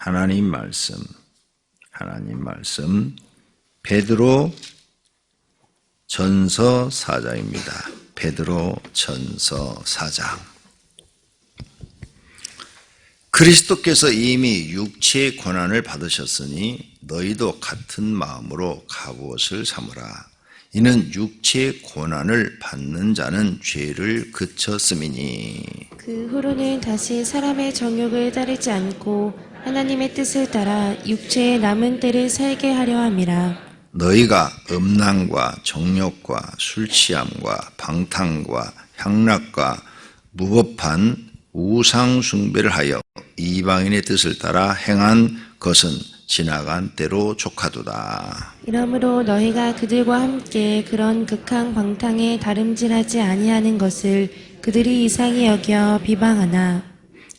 하나님 말씀 베드로 전서 4장입니다. 베드로 전서 4장. 그리스도께서 이미 육체의 고난을 받으셨으니 너희도 같은 마음으로 갑옷을 삼으라. 이는 육체의 고난을 받는 자는 죄를 그쳤음이니. 그 후로는 다시 사람의 정욕을 따르지 않고 하나님의 뜻을 따라 육체의 남은 때를 살게 하려 함이라. 너희가 음란과 정욕과 술취함과 방탕과 향락과 무법한 우상 숭배를 하여 이방인의 뜻을 따라 행한 것은 지나간 때로 족하도다. 이러므로 너희가 그들과 함께 그런 극한 방탕에 다름질하지 아니하는 것을 그들이 이상히 여겨 비방하나,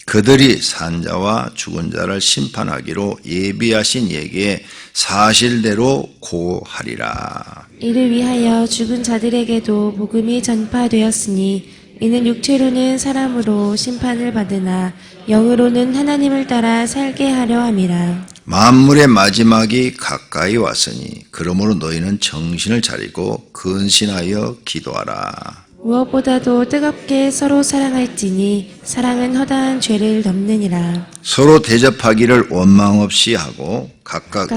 그들이 산자와 죽은 자를 심판하기로 예비하신 얘기에 사실대로 고하리라. 이를 위하여 죽은 자들에게도 복음이 전파되었으니 이는 육체로는 사람으로 심판을 받으나 영으로는 하나님을 따라 살게 하려 함이라. 만물의 마지막이 가까이 왔으니 그러므로 너희는 정신을 차리고 근신하여 기도하라. 무엇보다도 뜨겁게 서로 사랑할지니 사랑은 허다한 죄를 덮느니라. 서로 대접하기를 원망 없이 하고 각각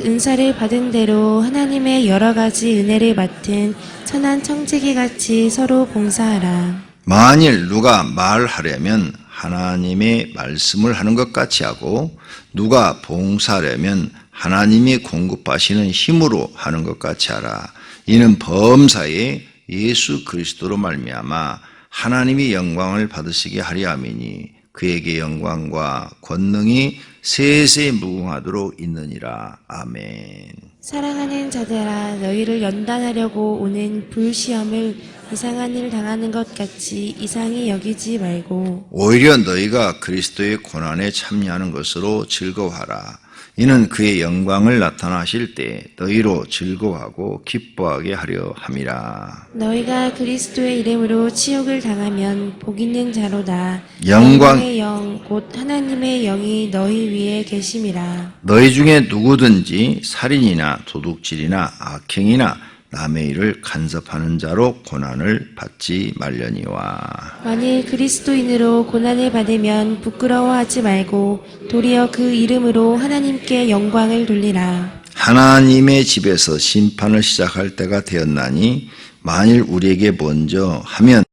은사를 받은 대로 하나님의 여러 가지 은혜를 맡은 선한 청지기 같이 서로 봉사하라. 만일 누가 말하려면 하나님의 말씀을 하는 것 같이 하고 누가 봉사하려면 하나님이 공급하시는 힘으로 하는 것 같이 하라. 이는 범사에 예수 그리스도로 말미암아 하나님이 영광을 받으시게 하려 함이니 그에게 영광과 권능이 세세 무궁하도록 있느니라. 아멘. 사랑하는 자들아, 너희를 연단하려고 오는 불시험을 이상한 일 당하는 것 같이 이상히 여기지 말고 오히려 너희가 그리스도의 고난에 참여하는 것으로 즐거워하라. 이는 그의 영광을 나타나실 때 너희로 즐거워하고 기뻐하게 하려 함이라. 너희가 그리스도의 이름으로 치욕을 당하면 복 있는 자로다. 영광의 영 곧 하나님의 영이 너희 위에 계심이라. 너희 중에 누구든지 살인이나 도둑질이나 악행이나 남의 일을 간섭하는 자로 고난을 받지 말려니와. 만일 그리스도인으로 고난을 받으면 부끄러워하지 말고 도리어 그 이름으로 하나님께 영광을 돌리라. 하나님의 집에서 심판을 시작할 때가 되었나니 만일 우리에게 먼저 하면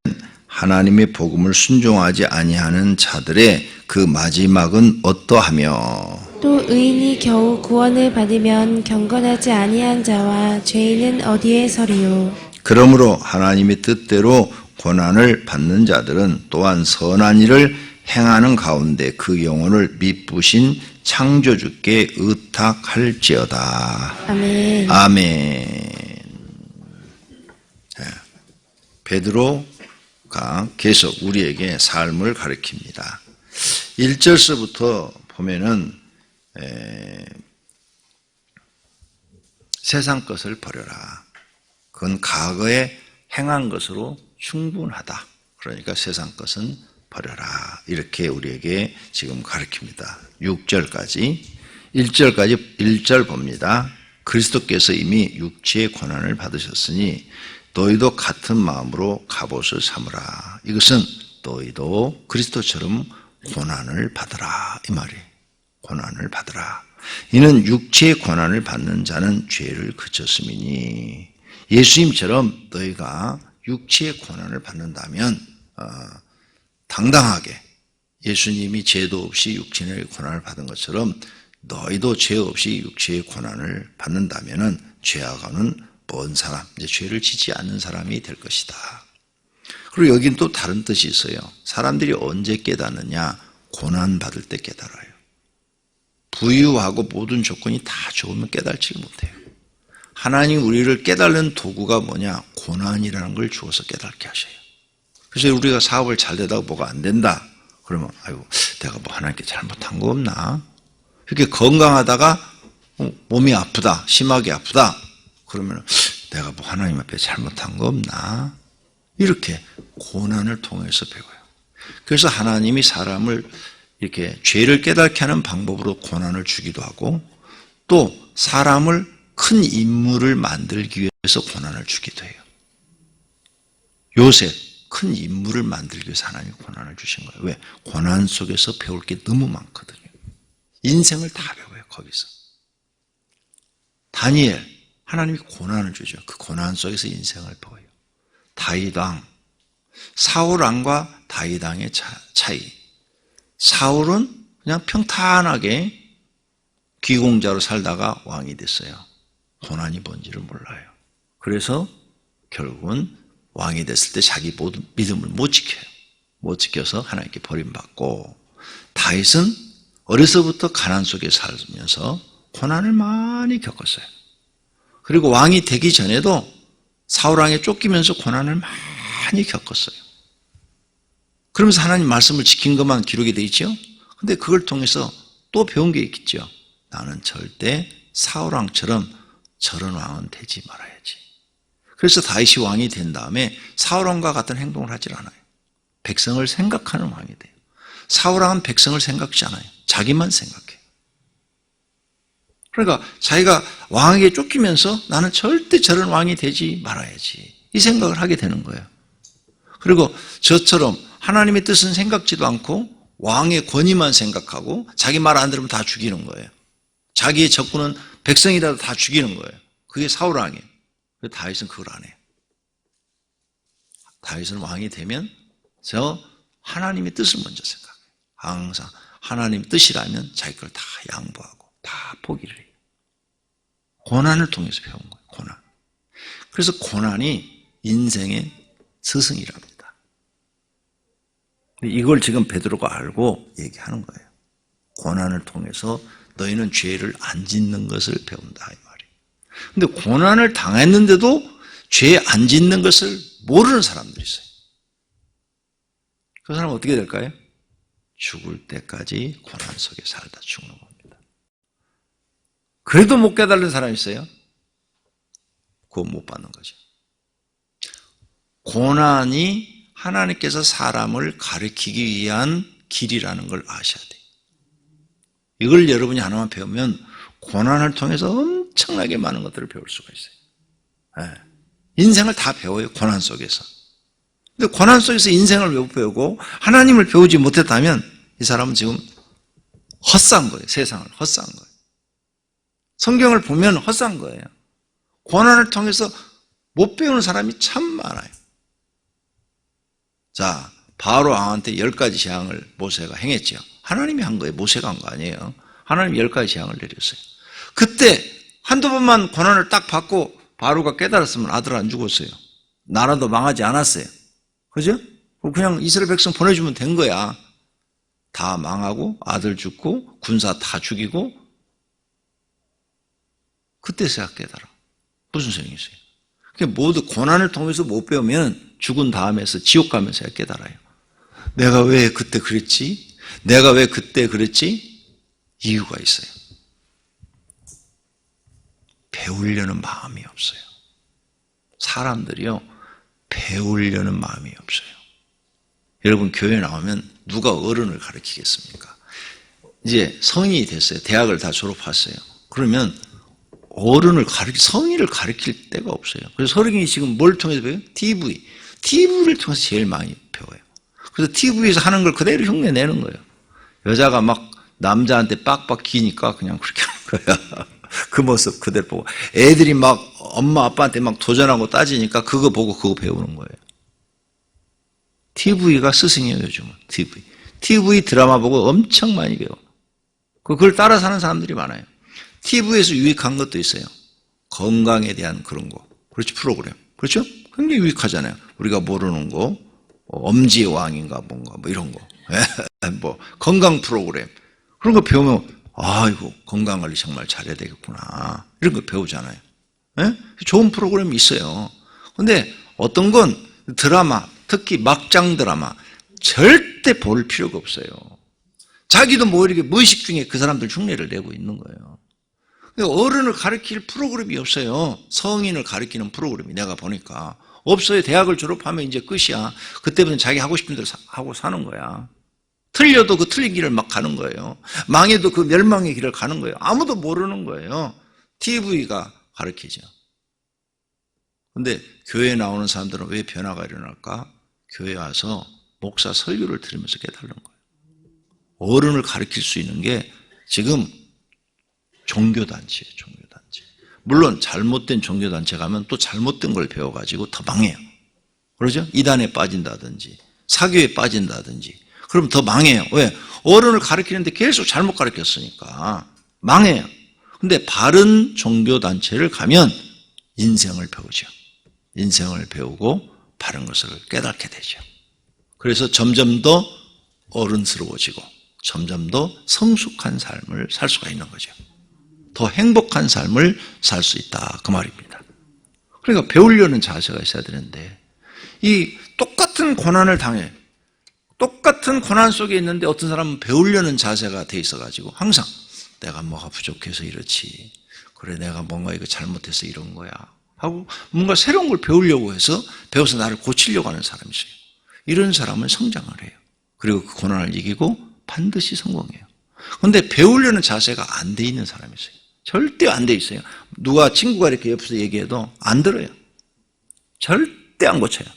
하나님의 복음을 순종하지 아니하는 자들의 그 마지막은 어떠하며, 또 의인이 겨우 구원을 받으면 경건하지 아니한 자와 죄인은 어디에 서리요. 그러므로 하나님의 뜻대로 고난을 받는 자들은 또한 선한 일을 행하는 가운데 그 영혼을 미쁘신 창조주께 의탁할지어다. 아멘. 아멘. 베드로가 계속 우리에게 삶을 가르칩니다. 1절서부터 보면은 세상 것을 버려라. 그건 과거에 행한 것으로 충분하다. 그러니까 세상 것은 버려라. 이렇게 우리에게 지금 가르칩니다. 6절까지. 1절 봅니다. 그리스도께서 이미 육체의 고난을 받으셨으니 너희도 같은 마음으로 갑옷을 삼으라. 이것은 너희도 그리스도처럼 고난을 받으라. 이 말이에요. 고난을 받으라. 이는 육체의 고난을 받는 자는 죄를 그쳤음이니. 예수님처럼 너희가 육체의 고난을 받는다면 당당하게 예수님이 죄도 없이 육체의 고난을 받은 것처럼 너희도 죄 없이 육체의 고난을 받는다면 죄하고는 먼 사람, 이제 죄를 지지 않는 사람이 될 것이다. 그리고 여긴 또 다른 뜻이 있어요. 사람들이 언제 깨닫느냐? 고난받을 때 깨달아요. 부유하고 모든 조건이 다 좋으면 깨달지 못해요. 하나님 우리를 깨달는 도구가 뭐냐? 고난이라는 걸 주어서 깨닫게 하셔요. 그래서 우리가 사업을 잘 되다가 뭐가 안 된다. 그러면 아이고 내가 뭐 하나님께 잘못한 거 없나? 이렇게 건강하다가 몸이 아프다. 심하게 아프다. 그러면 내가 뭐 하나님 앞에 잘못한 거 없나? 이렇게 고난을 통해서 배워요. 그래서 하나님이 사람을 이렇게 죄를 깨닫게 하는 방법으로 고난을 주기도 하고 또 사람을 큰 인물을 만들기 위해서 고난을 주기도 해요. 요셉 큰 인물을 만들기 위해서 하나님이 고난을 주신 거예요. 왜? 고난 속에서 배울 게 너무 많거든요. 인생을 다 배워요. 거기서. 다니엘 하나님이 고난을 주죠. 그 고난 속에서 인생을 배워요. 다윗 왕 사울 왕과 다윗 왕의 차이. 사울은 그냥 평탄하게 귀공자로 살다가 왕이 됐어요. 고난이 뭔지를 몰라요. 그래서 결국은 왕이 됐을 때 자기 모든 믿음을 못 지켜요. 못 지켜서 하나님께 버림받고, 다윗은 어려서부터 가난 속에 살면서 고난을 많이 겪었어요. 그리고 왕이 되기 전에도 사울왕에 쫓기면서 고난을 많이 겪었어요. 그러면서 하나님 말씀을 지킨 것만 기록이 되어 있죠. 근데 그걸 통해서 또 배운 게 있겠죠. 나는 절대 사울왕처럼 저런 왕은 되지 말아야지. 그래서 다윗이 왕이 된 다음에 사울왕과 같은 행동을 하질 않아요. 백성을 생각하는 왕이 돼요. 사울왕은 백성을 생각지 않아요. 자기만 생각해요. 그러니까 자기가 왕에게 쫓기면서 나는 절대 저런 왕이 되지 말아야지, 이 생각을 하게 되는 거예요. 그리고 저처럼 하나님의 뜻은 생각지도 않고 왕의 권위만 생각하고 자기 말 안 들으면 다 죽이는 거예요. 자기의 적군은 백성이라도 다 죽이는 거예요. 그게 사울왕이에요. 다윗은 그걸 안 해요. 다윗은 왕이 되면 저 하나님의 뜻을 먼저 생각해요. 항상 하나님 뜻이라면 자기 걸 다 양보하고 다 포기를 해요. 고난을 통해서 배운 거예요. 고난. 그래서 고난이 인생의 스승이랍니다. 이걸 지금 베드로가 알고 얘기하는 거예요. 고난을 통해서 너희는 죄를 안 짓는 것을 배운다, 이 말이에요. 근데 고난을 당했는데도 죄 안 짓는 것을 모르는 사람들이 있어요. 그 사람은 어떻게 될까요? 죽을 때까지 고난 속에 살다 죽는 겁니다. 그래도 못 깨달은 사람이 있어요? 그거 못 받는 거죠. 고난이 하나님께서 사람을 가르치기 위한 길이라는 걸 아셔야 돼요. 이걸 여러분이 하나만 배우면 고난을 통해서 엄청나게 많은 것들을 배울 수가 있어요. 네. 인생을 다 배워요. 고난 속에서. 근데 고난 속에서 인생을 못 배우고 하나님을 배우지 못했다면 이 사람은 지금 헛산 거예요. 세상을 헛산 거예요. 성경을 보면 헛산 거예요. 고난을 통해서 못 배우는 사람이 참 많아요. 자, 바로 왕한테 10가지 재앙을 모세가 행했죠. 하나님이 한 거예요. 모세가 한 거 아니에요. 하나님이 10가지 재앙을 내렸어요. 그때 한두 번만 고난을 딱 받고 바로가 깨달았으면 아들 안 죽었어요. 나라도 망하지 않았어요. 그죠? 그냥 이스라엘 백성 보내주면 된 거야. 다 망하고 아들 죽고 군사 다 죽이고, 그때서야 깨달아. 무슨 소용이 있어요? 모두 고난을 통해서 못 배우면 죽은 다음에서 지옥 가면서야 깨달아요. 내가 왜 그때 그랬지? 내가 왜 그때 그랬지? 이유가 있어요. 배우려는 마음이 없어요. 사람들이요, 배우려는 마음이 없어요. 여러분, 교회 나오면 누가 어른을 가르치겠습니까? 이제 성인이 됐어요. 대학을 다 졸업했어요. 그러면 어른을 성인을 가르칠 데가 없어요. 그래서 성인이 지금 뭘 통해서 배워요? TV를 통해서 제일 많이 배워요. 그래서 TV에서 하는 걸 그대로 흉내내는 거예요. 여자가 막 남자한테 빡빡 기니까 그냥 그렇게 하는 거야. 그 모습 그대로 보고. 애들이 막 엄마 아빠한테 막 도전하고 따지니까 그거 보고 그거 배우는 거예요. TV가 스승이에요. 요즘은 TV 드라마 보고 엄청 많이 배워. 그걸 따라 사는 사람들이 많아요. TV에서 유익한 것도 있어요. 건강에 대한 그런 거. 그렇지, 프로그램. 그렇죠? 굉장히 유익하잖아요. 우리가 모르는 거, 엄지의 왕인가 뭔가 뭐 이런 거. 뭐 건강 프로그램. 그런 거 배우면 이거 건강관리 정말 잘해야 되겠구나. 이런 거 배우잖아요. 좋은 프로그램이 있어요. 근데 어떤 건 드라마, 특히 막장 드라마 절대 볼 필요가 없어요. 자기도 뭐 이렇게 무의식 중에 그 사람들 흉내를 내고 있는 거예요. 어른을 가르칠 프로그램이 없어요. 성인을 가르치는 프로그램이 내가 보니까 없어요. 대학을 졸업하면 이제 끝이야. 그때부터는 자기 하고 싶은 대로 하고 사는 거야. 틀려도 그 틀린 길을 막 가는 거예요. 망해도 그 멸망의 길을 가는 거예요. 아무도 모르는 거예요. TV가 가르치죠. 근데 교회에 나오는 사람들은 왜 변화가 일어날까? 교회에 와서 목사 설교를 들으면서 깨달은 거예요. 어른을 가르칠 수 있는 게 지금 종교단체예요. 종교단체. 물론 잘못된 종교단체 가면 또 잘못된 걸 배워가지고 더 망해요. 그러죠? 이단에 빠진다든지 사교에 빠진다든지 그럼 더 망해요. 왜? 어른을 가르치는데 계속 잘못 가르쳤으니까 망해요. 근데 바른 종교단체를 가면 인생을 배우죠. 인생을 배우고 바른 것을 깨닫게 되죠. 그래서 점점 더 어른스러워지고 점점 더 성숙한 삶을 살 수가 있는 거죠. 더 행복한 삶을 살 수 있다 그 말입니다. 그러니까 배우려는 자세가 있어야 되는데 이 똑같은 고난을 당해 똑같은 고난 속에 있는데 어떤 사람은 배우려는 자세가 돼 있어가지고 항상 내가 뭐가 부족해서 이렇지 그래 내가 뭔가 이거 잘못해서 이런 거야 하고 뭔가 새로운 걸 배우려고 해서 배워서 나를 고치려고 하는 사람이 있어요. 이런 사람은 성장을 해요. 그리고 그 고난을 이기고 반드시 성공해요. 그런데 배우려는 자세가 안 돼 있는 사람이 있어요. 절대 안 돼 있어요. 누가 친구가 이렇게 옆에서 얘기해도 안 들어요. 절대 안 고쳐요.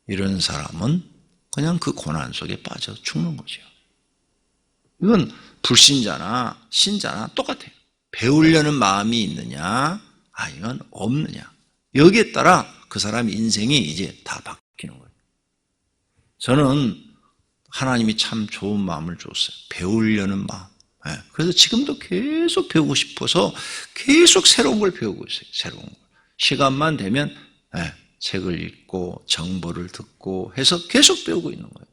이런 사람은 그냥 그 고난 속에 빠져 죽는 거죠. 이건 불신자나 신자나 똑같아요. 배우려는 마음이 있느냐 아니면 없느냐 여기에 따라 그 사람의 인생이 이제 다 바뀌는 거예요. 저는 하나님이 참 좋은 마음을 줬어요. 배우려는 마음. 그래서 지금도 계속 배우고 싶어서 계속 새로운 걸 배우고 있어요. 새로운 걸. 시간만 되면 책을 읽고 정보를 듣고 해서 계속 배우고 있는 거예요.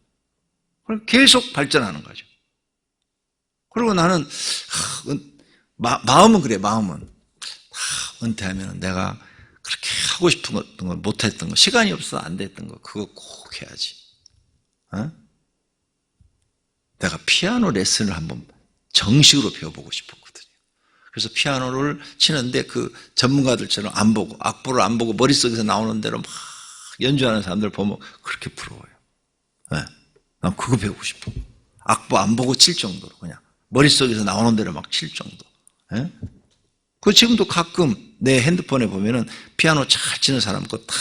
그럼 계속 발전하는 거죠. 그리고 나는 마음은 그래. 마음은 은퇴하면 내가 그렇게 하고 싶은 거 못했던 거 시간이 없어서 안 됐던 거 그거 꼭 해야지. 내가 피아노 레슨을 한번 정식으로 배워보고 싶었거든요. 그래서 피아노를 치는데 그 전문가들처럼 안 보고 악보를 안 보고 머릿속에서 나오는 대로 막 연주하는 사람들 보면 그렇게 부러워요. 난 그거 배우고 싶어. 악보 안 보고 칠 정도로 그냥 머릿속에서 나오는 대로 막 칠 정도. 그 지금도 가끔 내 핸드폰에 보면은 피아노 잘 치는 사람 거 다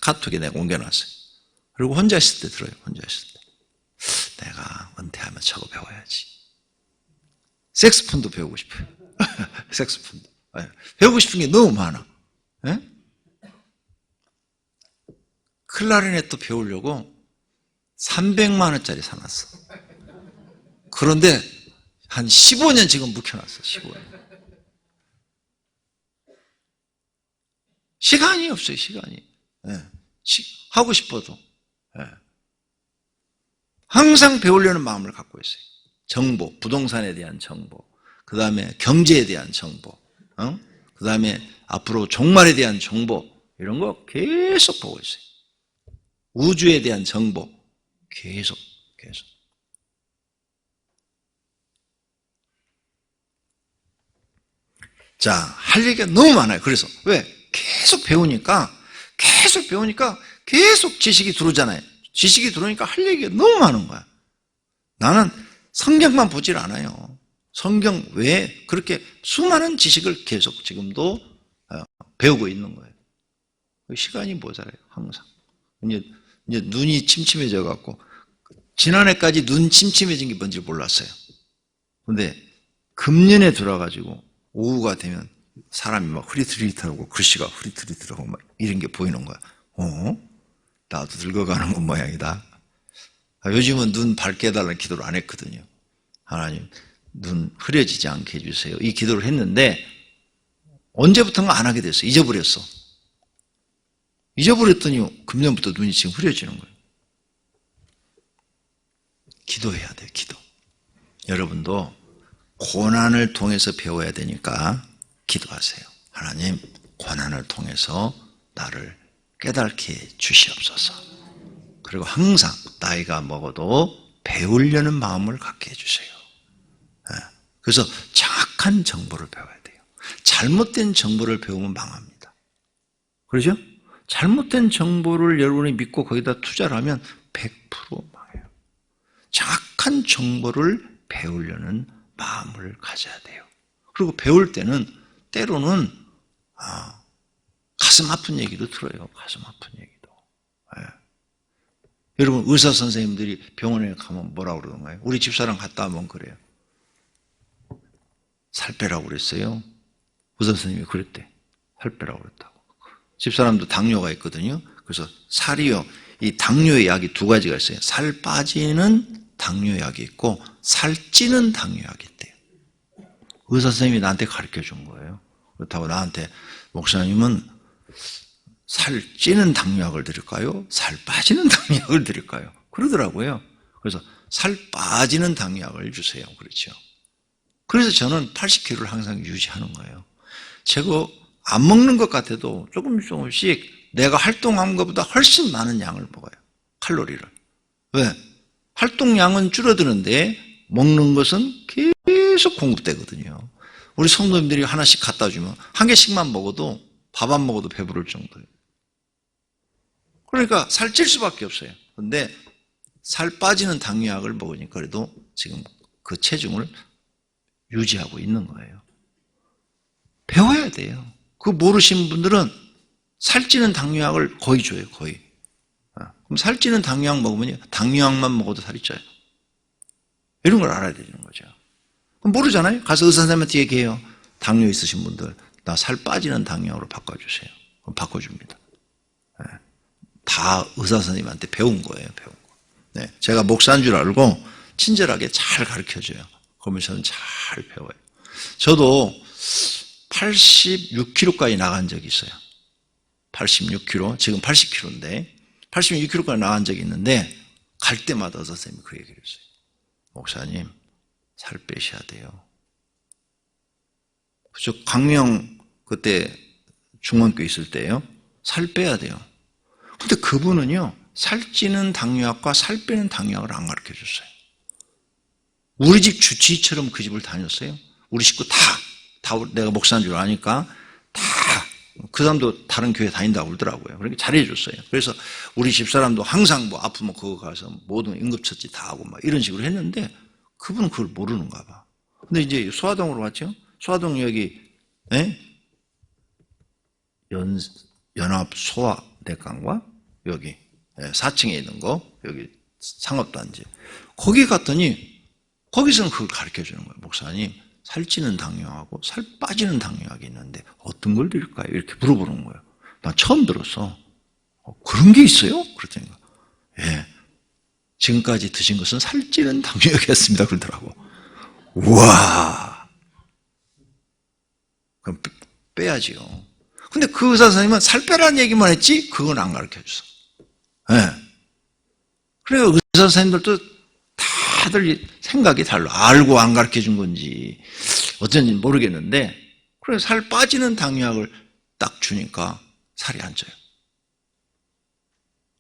카톡에 내가 옮겨놨어요. 그리고 혼자 있을 때 들어요. 혼자 있을 때. 내가 은퇴하면 저거 배워야지. 색스폰도 배우고 싶어요. 색스폰도. 배우고 싶은 게 너무 많아. 클라리넷도 배우려고 300만 원짜리 사놨어. 그런데 한 15년 지금 묵혀놨어. 15년. 시간이 없어요. 시간이. 하고 싶어도. 항상 배우려는 마음을 갖고 있어요. 정보, 부동산에 대한 정보, 그 다음에 경제에 대한 정보, 그 다음에 앞으로 종말에 대한 정보 이런 거 계속 보고 있어요. 우주에 대한 정보 계속. 자, 할 얘기가 너무 많아요. 그래서 왜? 계속 배우니까 계속 지식이 들어오잖아요. 지식이 들어오니까 할 얘기가 너무 많은 거야. 나는 성경만 보질 않아요. 성경 외에 그렇게 수많은 지식을 계속 지금도 배우고 있는 거예요. 시간이 모자라요. 항상. 이제 눈이 침침해져 갖고 지난해까지 눈 침침해진 게 뭔지 몰랐어요. 근데 금년에 들어가지고 오후가 되면 사람이 막 흐릿흐릿하고 글씨가 흐릿흐릿하고 막 이런 게 보이는 거야. 나도 늙어가는 건 모양이다. 요즘은 눈 밝게 해달라는 기도를 안 했거든요. 하나님 눈 흐려지지 않게 해주세요. 이 기도를 했는데 언제부턴가 안 하게 됐어요. 잊어버렸더니 금년부터 눈이 지금 흐려지는 거예요. 기도해야 돼요. 기도. 여러분도 고난을 통해서 배워야 되니까 기도하세요. 하나님 고난을 통해서 나를 깨닫게 해 주시옵소서. 그리고 항상 나이가 먹어도 배우려는 마음을 갖게 해주세요. 그래서 정확한 정보를 배워야 돼요. 잘못된 정보를 배우면 망합니다. 그렇죠? 잘못된 정보를 여러분이 믿고 거기다 투자를 하면 100% 망해요. 정확한 정보를 배우려는 마음을 가져야 돼요. 그리고 배울 때는 때로는 가슴 아픈 얘기도 들어요. 가슴 아픈 얘기도. 예. 여러분 의사 선생님들이 병원에 가면 뭐라고 그러던가요? 우리 집사람 갔다 오면 그래요. 살 빼라고 그랬어요. 의사 선생님이 그랬대. 살 빼라고 그랬다고. 집사람도 당뇨가 있거든요. 그래서 살이요. 이 당뇨의 약이 두 가지가 있어요. 살 빠지는 당뇨약이 있고 살 찌는 당뇨약이 있대요. 의사 선생님이 나한테 가르쳐 준 거예요. 그렇다고 나한테 목사님은 살 찌는 당뇨약을 드릴까요? 살 빠지는 당뇨약을 드릴까요? 그러더라고요. 그래서 살 빠지는 당뇨약을 주세요. 그렇죠. 그래서 저는 80kg를 항상 유지하는 거예요. 제가 안 먹는 것 같아도 조금씩 내가 활동한 것보다 훨씬 많은 양을 먹어요. 칼로리를. 왜? 활동량은 줄어드는데 먹는 것은 계속 공급되거든요. 우리 성도님들이 하나씩 갖다 주면 한 개씩만 먹어도 밥 안 먹어도 배부를 정도예요. 그러니까 살찔 수밖에 없어요. 그런데 살 빠지는 당뇨약을 먹으니까 그래도 지금 그 체중을 유지하고 있는 거예요. 배워야 돼요. 그거 모르시는 분들은 살찌는 당뇨약을 거의 줘요. 거의. 그럼 살찌는 당뇨약 먹으면 당뇨약만 먹어도 살이 쪄요. 이런 걸 알아야 되는 거죠. 그럼 모르잖아요. 가서 의사 선생님한테 얘기해요. 당뇨 있으신 분들 나 살 빠지는 당뇨약으로 바꿔주세요. 그럼 바꿔줍니다. 다 의사 선생님한테 배운 거예요. 배운 거. 네, 제가 목사인 줄 알고 친절하게 잘 가르쳐줘요. 그러면 저는 잘 배워요. 저도 86kg까지 나간 적이 있어요. 86kg, 지금 80kg인데 86kg까지 나간 적이 있는데 갈 때마다 의사 선생님이 그 얘기를 했어요. 목사님, 살 빼셔야 돼요. 저 강명 그때 중앙교회 있을 때요. 살 빼야 돼요. 근데 그분은요. 살찌는 당뇨약과 살 빼는 당뇨약을 안 가르쳐 줬어요. 우리 집 주치의처럼 그 집을 다녔어요. 우리 식구 다 내가 목사인 줄 아니까 다 그 사람도 다른 교회 다닌다고 그러더라고요. 그러니까 잘해줬어요. 그래서 우리 집사람도 항상 뭐 아프면 그거 가서 모든 응급처치 다 하고 막 이런 식으로 했는데 그분은 그걸 모르는가 봐. 근데 이제 소아동으로 왔죠. 소아동 여기 연합소아내과인가 여기 4층에 있는 거 여기 상업단지 거기 갔더니 거기서는 그걸 가르쳐 주는 거예요. 목사님 살찌는 당뇨하고 살 빠지는 당뇨약이 있는데 어떤 걸 드릴까요? 이렇게 물어보는 거예요. 난 처음 들었어. 그런 게 있어요? 그랬더니 예, 지금까지 드신 것은 살찌는 당뇨약이었습니다. 그러더라고. 우와, 그럼 빼야지요. 근데 그 의사 선생님은 살 빼라는 얘기만 했지 그건 안 가르쳐 줬어. 예. 그래서 의사 선생님들도 다들 생각이 달라. 알고 안 가르쳐 준 건지 어쩐지 모르겠는데 그래서 살 빠지는 당뇨약을 딱 주니까 살이 안 쪄요.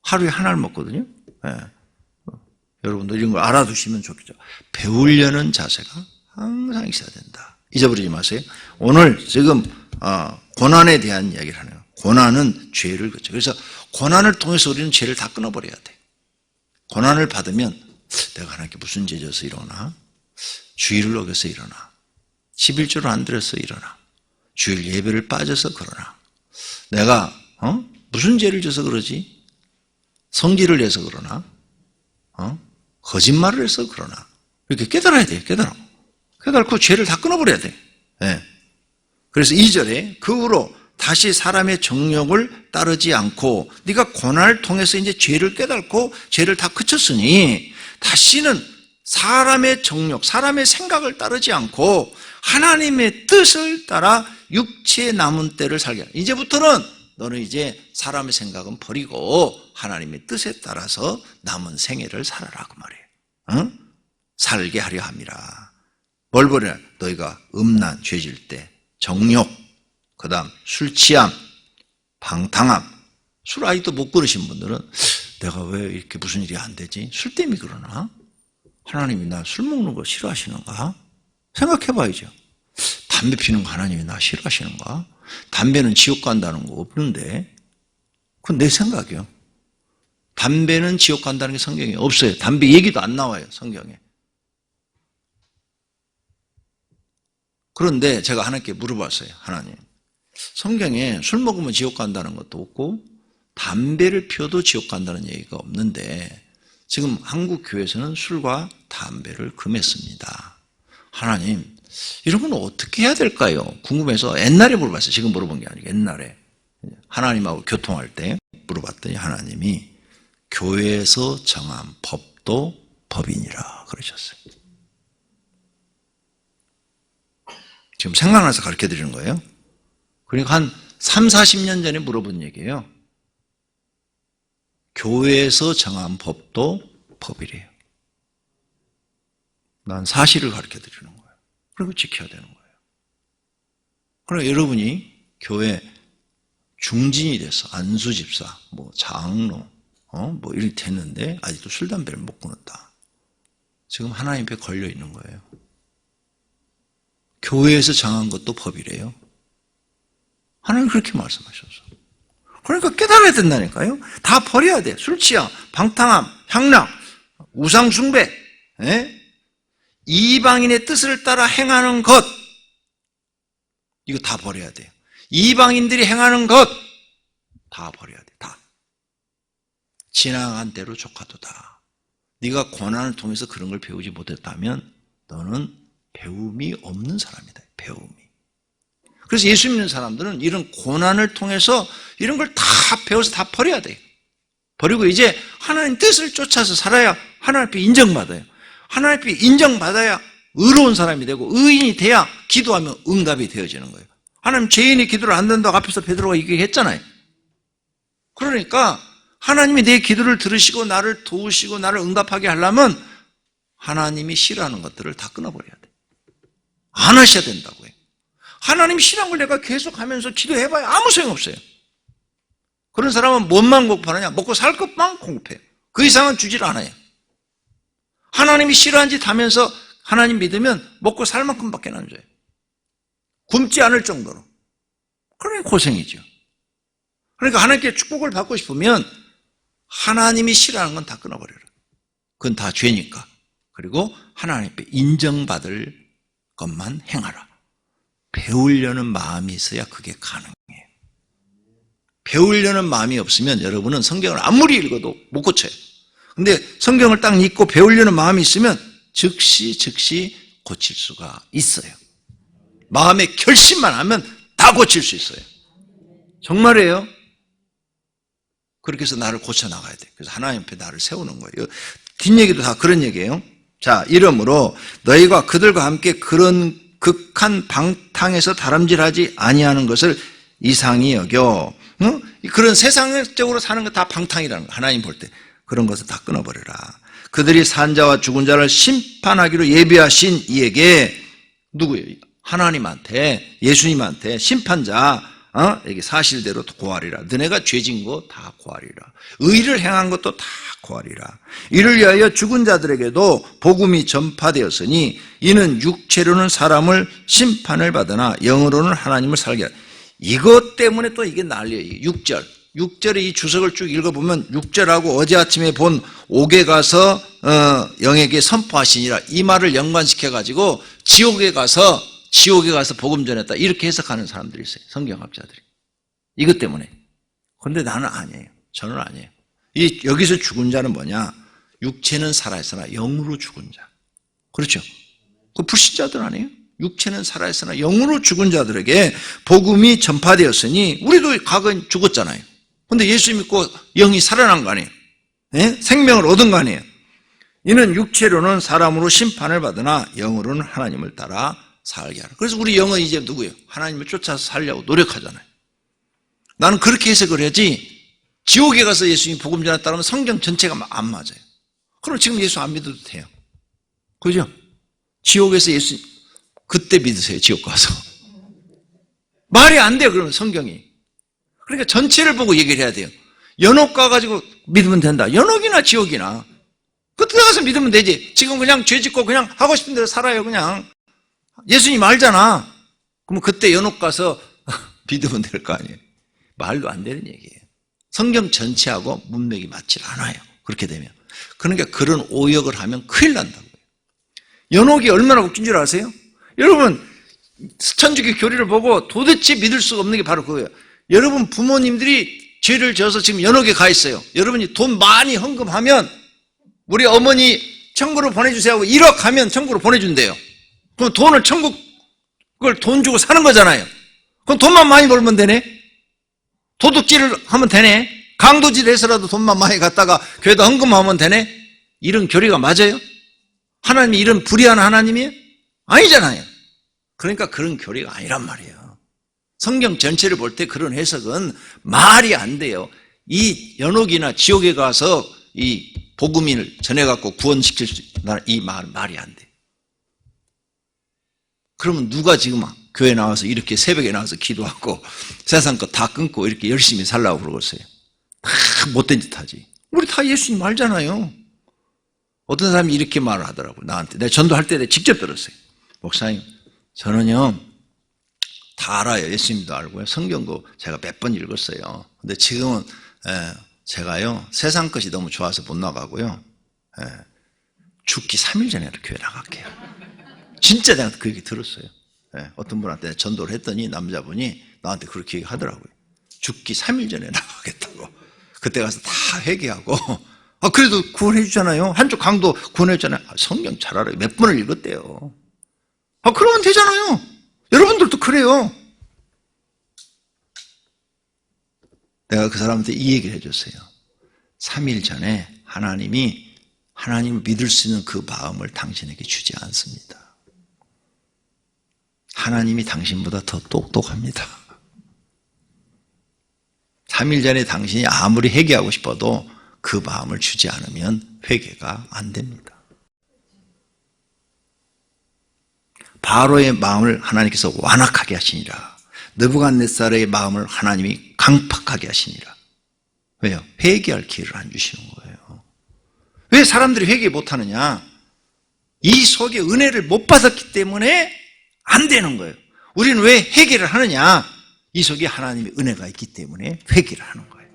하루에 하나를 먹거든요. 예. 여러분도 이런 걸 알아두시면 좋겠죠. 배우려는 자세가 항상 있어야 된다. 잊어버리지 마세요. 오늘 지금 고난에 대한 이야기를 하네요. 고난은 죄를 그쳐. 그래서 고난을 통해서 우리는 죄를 다 끊어버려야 돼. 고난을 받으면 내가 하나님께 무슨 죄 져서 일어나? 주의를 어겨서 일어나. 11조를 안 들여서 일어나. 주일 예배를 빠져서 그러나. 내가 무슨 죄를 져서 그러지? 성질을 내서 그러나? 거짓말을 해서 그러나? 이렇게 깨달아야 돼요. 깨달고 죄를 다 끊어버려야 돼. 네. 그래서 2절에 그 후로 다시 사람의 정욕을 따르지 않고 네가 고난을 통해서 이제 죄를 깨닫고 죄를 다 그쳤으니 다시는 사람의 정욕, 사람의 생각을 따르지 않고 하나님의 뜻을 따라 육체의 남은 때를 살게 하라. 이제부터는 너는 이제 사람의 생각은 버리고 하나님의 뜻에 따라서 남은 생애를 살아라 그 말이에요. 응? 살게 하려 함이라. 뭘 버리냐? 너희가 음란, 죄질 때, 정욕, 그 다음 술 취함, 방탕함. 술 아직도 못 끊으신 분들은 내가 왜 이렇게 무슨 일이 안 되지? 술 때문에 그러나? 하나님이 나 술 먹는 거 싫어하시는가? 생각해 봐야죠. 담배 피는 거 하나님이 나 싫어하시는가? 담배는 지옥 간다는 거 없는데 그건 내 생각이요. 담배는 지옥 간다는 게 성경에 없어요. 담배 얘기도 안 나와요, 성경에. 그런데 제가 하나님께 물어봤어요. 하나님, 성경에 술 먹으면 지옥 간다는 것도 없고 담배를 피워도 지옥 간다는 얘기가 없는데 지금 한국 교회에서는 술과 담배를 금했습니다. 하나님, 이런 건 어떻게 해야 될까요? 궁금해서 옛날에 물어봤어요. 지금 물어본 게 아니고 옛날에 하나님하고 교통할 때 물어봤더니 하나님이 교회에서 정한 법도 법이니라 그러셨어요. 지금 생각나서 가르쳐 드리는 거예요. 그러니까 한 3, 40년 전에 물어본 얘기예요. 교회에서 정한 법도 법이래요. 난 사실을 가르쳐 드리는 거예요. 그리고 지켜야 되는 거예요. 그러니까 여러분이 교회 중진이 돼서 안수집사, 장로, 이렇게 됐는데 아직도 술, 담배를 못 끊었다. 지금 하나님 앞에 걸려 있는 거예요. 교회에서 정한 것도 법이래요. 하나님 그렇게 말씀하셨어. 그러니까 깨달아야 된다니까요. 다 버려야 돼. 술 취함, 방탕함, 향락, 우상숭배, 이방인의 뜻을 따라 행하는 것, 이거 다 버려야 돼요. 이방인들이 행하는 것 다 버려야 돼. 다. 지나간 대로 조카도다. 네가 고난을 통해서 그런 걸 배우지 못했다면 너는 배움이 없는 사람이다. 배움이. 그래서 예수 믿는 사람들은 이런 고난을 통해서 이런 걸 다 배워서 다 버려야 돼요. 버리고 이제 하나님 뜻을 쫓아서 살아야 하나님 앞에 인정받아요. 하나님 앞에 인정받아야 의로운 사람이 되고 의인이 돼야 기도하면 응답이 되어지는 거예요. 하나님 죄인이 기도를 안 된다고 앞에서 베드로가 얘기했잖아요. 그러니까 하나님이 내 기도를 들으시고 나를 도우시고 나를 응답하게 하려면 하나님이 싫어하는 것들을 다 끊어버려야 돼. 안 하셔야 된다고요. 하나님이 싫어하는 걸 내가 계속 하면서 기도해봐야 아무 소용없어요. 그런 사람은 뭔만 공급하느냐? 먹고 살 것만 공급해요. 그 이상은 주질 않아요. 하나님이 싫어하는 짓 하면서 하나님 믿으면 먹고 살 만큼밖에 안 줘요. 굶지 않을 정도로. 그러니 고생이죠. 그러니까 하나님께 축복을 받고 싶으면 하나님이 싫어하는 건 다 끊어버려라. 그건 다 죄니까. 그리고 하나님 앞에 인정받을 것만 행하라. 배우려는 마음이 있어야 그게 가능해요. 배우려는 마음이 없으면 여러분은 성경을 아무리 읽어도 못 고쳐요. 근데 성경을 딱 읽고 배우려는 마음이 있으면 즉시 고칠 수가 있어요. 마음의 결심만 하면 다 고칠 수 있어요. 정말이에요. 그렇게 해서 나를 고쳐나가야 돼. 그래서 하나님 앞에 나를 세우는 거예요. 뒷얘기도 다 그런 얘기예요. 자, 이러므로 너희가 그들과 함께 그런 극한 방탕에서 다름질하지 아니하는 것을 이상히 여겨. 그런 세상적으로 사는 거 다 방탕이라는 거. 하나님 볼 때 그런 것을 다 끊어버려라. 그들이 산자와 죽은 자를 심판하기로 예비하신 이에게 누구예요? 하나님한테, 예수님한테 심판자, 여기 사실대로 고하리라. 너네가 죄진 거 다 고하리라. 의를 행한 것도 다 고하리라. 이를 위하여 죽은 자들에게도 복음이 전파되었으니 이는 육체로는 사람을 심판을 받으나 영으로는 하나님을 살게 하라. 이것 때문에 또 이게 난리예요. 6절에 이 주석을 쭉 읽어보면 6절하고 어제 아침에 본 옥에 가서 영에게 선포하시니라 이 말을 연관시켜가지고 지옥에 가서 복음 전했다 이렇게 해석하는 사람들이 있어요. 성경학자들이. 이것 때문에. 그런데 나는 아니에요. 저는 아니에요. 여기서 죽은 자는 뭐냐? 육체는 살아있으나 영으로 죽은 자. 그렇죠? 그 불신자들 아니에요? 육체는 살아있으나 영으로 죽은 자들에게 복음이 전파되었으니 우리도 과거에 죽었잖아요. 그런데 예수 믿고 영이 살아난 거 아니에요? 생명을 얻은 거 아니에요? 이는 육체로는 사람으로 심판을 받으나 영으로는 하나님을 따라 살게 하라. 그래서 우리 영은 이제 누구예요? 하나님을 쫓아서 살려고 노력하잖아요. 나는 그렇게 해석을 해야지 지옥에 가서 예수님 복음 전했다 그러면 성경 전체가 안 맞아요. 그럼 지금 예수 안 믿어도 돼요. 그죠? 지옥에서 예수 그때 믿으세요. 지옥 가서. 말이 안 돼요. 그러면 성경이. 그러니까 전체를 보고 얘기를 해야 돼요. 연옥 가가지고 믿으면 된다. 연옥이나 지옥이나. 그때 가서 믿으면 되지. 지금 그냥 죄 짓고 그냥 하고 싶은 대로 살아요. 그냥. 예수님 알잖아. 그럼 그때 연옥 가서 믿으면 될 거 아니에요. 말도 안 되는 얘기예요. 성경 전체하고 문맥이 맞질 않아요. 그렇게 되면. 그러니까 그런 오역을 하면 큰일 난다고요. 연옥이 얼마나 웃긴 줄 아세요? 여러분, 천주교 교리를 보고 도대체 믿을 수가 없는 게 바로 그거예요. 여러분 부모님들이 죄를 지어서 지금 연옥에 가 있어요. 여러분이 돈 많이 헌금하면 우리 어머니 천국으로 보내주세요 하고 1억 하면 천국으로 보내준대요. 그럼 돈을 천국을 돈 주고 사는 거잖아요. 그럼 돈만 많이 벌면 되네? 도둑질을 하면 되네? 강도질 해서라도 돈만 많이 갖다가 교회에다 헌금하면 되네? 이런 교리가 맞아요? 하나님이 이런 불의한 하나님이에요? 아니잖아요. 그러니까 그런 교리가 아니란 말이에요. 성경 전체를 볼 때 그런 해석은 말이 안 돼요. 이 연옥이나 지옥에 가서 이 복음을 전해갖고 구원시킬 수 있다. 이 말이 안 돼요. 그러면 누가 지금 교회 나와서 이렇게 새벽에 나와서 기도하고 세상 거 다 끊고 이렇게 열심히 살라고 그러겠어요? 다 못된 짓 하지. 우리 다 예수님 알잖아요. 어떤 사람이 이렇게 말을 하더라고요. 나한테. 내가 전도할 때 내가 직접 들었어요. 목사님, 저는요, 다 알아요. 예수님도 알고요. 성경도 제가 몇 번 읽었어요. 근데 지금은, 제가요, 세상 것이 너무 좋아서 못 나가고요. 죽기 3일 전에 교회 나갈게요. 진짜 내가 그 얘기 들었어요. 어떤 분한테 전도를 했더니 남자분이 나한테 그렇게 얘기하더라고요. 죽기 3일 전에 나가겠다고. 그때 가서 다 회개하고, 그래도 구원해 주잖아요. 한쪽 강도 구원해 주잖아요. 성경 잘 알아요. 몇 번을 읽었대요. 그러면 되잖아요. 여러분들도 그래요. 내가 그 사람한테 이 얘기를 해줬어요. 3일 전에 하나님이 하나님을 믿을 수 있는 그 마음을 당신에게 주지 않습니다. 하나님이 당신보다 더 똑똑합니다. 3일 전에 당신이 아무리 회개하고 싶어도 그 마음을 주지 않으면 회개가 안 됩니다. 바로의 마음을 하나님께서 완악하게 하시니라. 느부갓네살의 마음을 하나님이 강팍하게 하시니라. 왜요? 회개할 기회를 안 주시는 거예요. 왜 사람들이 회개 못하느냐? 이 속에 은혜를 못 받았기 때문에 안 되는 거예요. 우리는 왜 회개를 하느냐? 이 속에 하나님의 은혜가 있기 때문에 회개를 하는 거예요.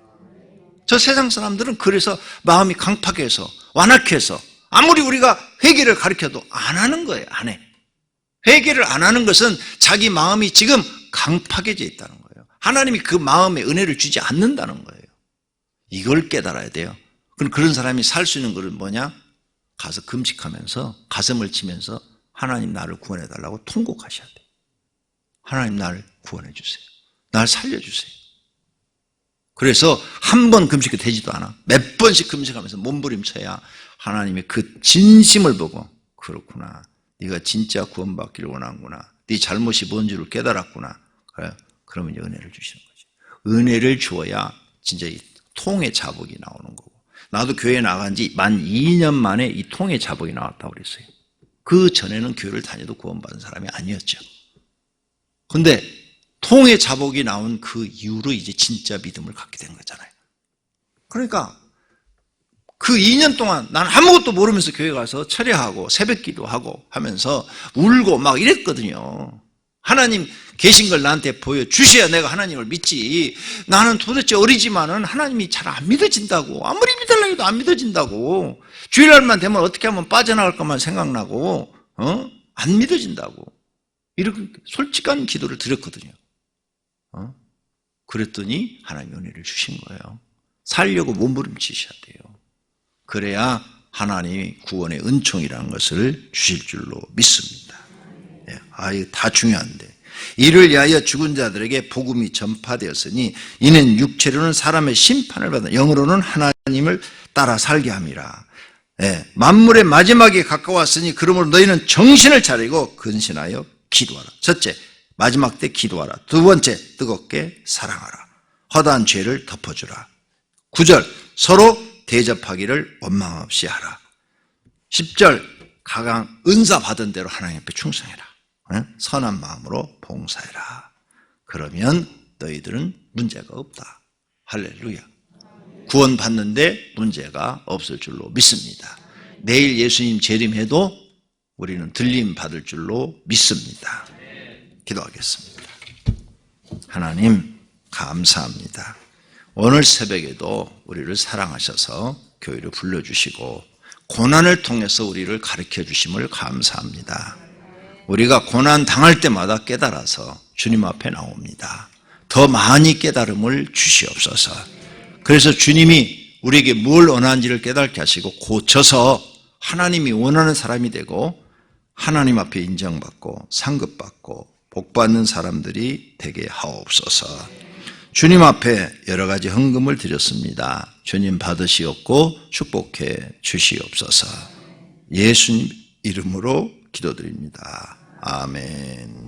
저 세상 사람들은 그래서 마음이 강팍해서 완악해서 아무리 우리가 회개를 가르쳐도 안 하는 거예요. 안 해. 회개를 안 하는 것은 자기 마음이 지금 강팍해져 있다는 거예요. 하나님이 그 마음에 은혜를 주지 않는다는 거예요. 이걸 깨달아야 돼요. 그럼 그런 사람이 살 수 있는 것은 뭐냐? 가서 금식하면서 가슴을 치면서 하나님 나를 구원해 달라고 통곡하셔야 돼요. 하나님 나를 구원해 주세요. 나를 살려주세요. 그래서 한 번 금식이 되지도 않아. 몇 번씩 금식하면서 몸부림쳐야 하나님의 그 진심을 보고 그렇구나. 네가 진짜 구원받기를 원하는구나. 네 잘못이 뭔지를 깨달았구나. 그래. 그러면 은혜를 주시는 거죠. 은혜를 주어야 진짜 이 통의 자복이 나오는 거고. 나도 교회 나간 지 만 2년 만에 이 통의 자복이 나왔다고 그랬어요. 그 전에는 교회를 다녀도 구원받은 사람이 아니었죠. 근데 통의 자복이 나온 그 이후로 이제 진짜 믿음을 갖게 된 거잖아요. 그러니까 그 2년 동안 난 아무것도 모르면서 교회 가서 철야하고 새벽 기도하고 하면서 울고 막 이랬거든요. 하나님 계신 걸 나한테 보여주셔야 내가 하나님을 믿지. 나는 도대체 어리지만은 하나님이 잘 안 믿어진다고. 아무리 믿으려고 해도 안 믿어진다고. 주일날만 되면 어떻게 하면 빠져나갈 것만 생각나고 안 믿어진다고. 이렇게 솔직한 기도를 드렸거든요. 그랬더니 하나님이 은혜를 주신 거예요. 살려고 몸부림치셔야 돼요. 그래야 하나님이 구원의 은총이라는 것을 주실 줄로 믿습니다. 이거 다 중요한데. 이를 위하여 죽은 자들에게 복음이 전파되었으니 이는 육체로는 사람의 심판을 받아 영으로는 하나님을 따라 살게 함이라. 만물의 마지막에 가까웠으니 그러므로 너희는 정신을 차리고 근신하여 기도하라. 첫째, 마지막 때 기도하라. 두 번째, 뜨겁게 사랑하라. 허다한 죄를 덮어주라. 9절, 서로 대접하기를 원망 없이 하라. 10절, 각각 은사 받은 대로 하나님 앞에 충성해라. 선한 마음으로 봉사해라. 그러면 너희들은 문제가 없다. 할렐루야. 구원 받는데 문제가 없을 줄로 믿습니다. 내일 예수님 재림해도 우리는 들림 받을 줄로 믿습니다. 기도하겠습니다. 하나님 감사합니다. 오늘 새벽에도 우리를 사랑하셔서 교회를 불러주시고 고난을 통해서 우리를 가르쳐 주심을 감사합니다. 우리가 고난 당할 때마다 깨달아서 주님 앞에 나옵니다. 더 많이 깨달음을 주시옵소서. 그래서 주님이 우리에게 뭘 원하는지를 깨닫게 하시고 고쳐서 하나님이 원하는 사람이 되고 하나님 앞에 인정받고 상급받고 복받는 사람들이 되게 하옵소서. 주님 앞에 여러 가지 헌금을 드렸습니다. 주님 받으시옵고 축복해 주시옵소서. 예수님 이름으로 기도드립니다. 아멘.